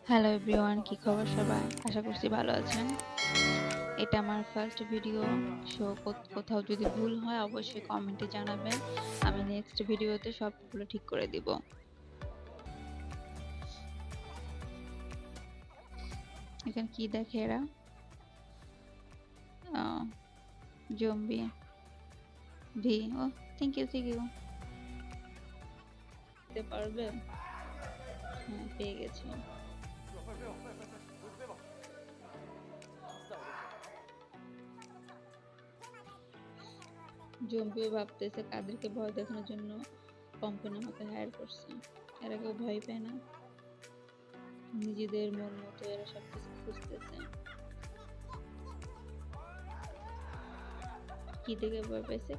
Hello everyone, কি খবর সবাই? আশা করছি ভালো আছেন। এটা আমার ফার্স্ট ভিডিও। সো কোথাও যদি ভুল হয় অবশ্যই কমেন্টে জানাবেন। আমি নেক্সট ভিডিওতে সবগুলো ঠিক করে দিব। এখানে কি দেখে এরা? জম্বি ভি। ও, থ্যাংক ইউ। দিতে পারবে? হ্যাঁ, পেয়ে গেছি। জম্বিও ভাবতেছে কাদেরকে ভয় দেখানোর জন্য কোম্পানি আমাকে হায়ার করছে। এরা কেউ ভয় পায় না, নিজেদের মন মতো এরা সবকিছু খুঁজতেছে। কি দেখে ভয় পাইছে?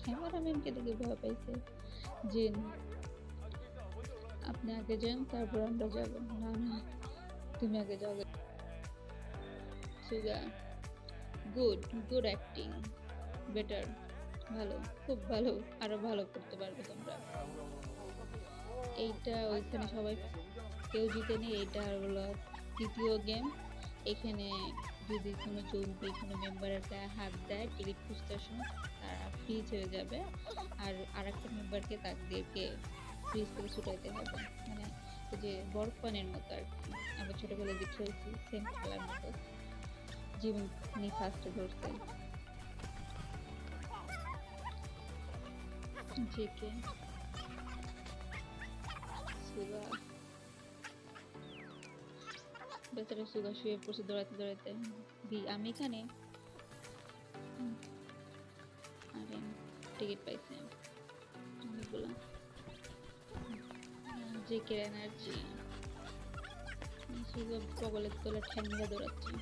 ক্যামেরাম্যানকে দেখে ভয় পাইছে। জিন, আপনি আগে যান তারপর আমরা যাব। না না, তুমি আগে যাও। সুগা, গুড, গুড অ্যাক্টিং, বেটার, ভালো, খুব ভালো, আরো ভালো করতে পারবে তোমরা। এইটা ওইখানে সবাই কেউ জিতেনি, এইটা হলো তৃতীয় গেম। এখানে যদি কোনো জম্বি কোনো মেম্বারের গায়ে হাত দেয় টিকিট খুঁজতে সময়, তারা ফ্রিজ হয়ে যাবে। আর আরেকটা মেম্বারকে তাদেরকে ফ্রিজ থেকে ছুটাইতে হবে। মানে ওই যে বরফ পানির মতো আর কি। আমরা ছোটবেলায় যে খেলছি সেম খেলার মতো। জীবন নিয়ে ফার্স্টে ধরছে জেকে সুগা। বেচারা সুগা শুয়ে পড়ছে দৌড়াতে দৌড়াতে। আমি এখানে। আরে, টিকিট পাইছে অনেকগুলো। জেকের এনার্জি। সুগা বগলের তলে ঠ্যাং মেরে দৌড়াচ্ছে।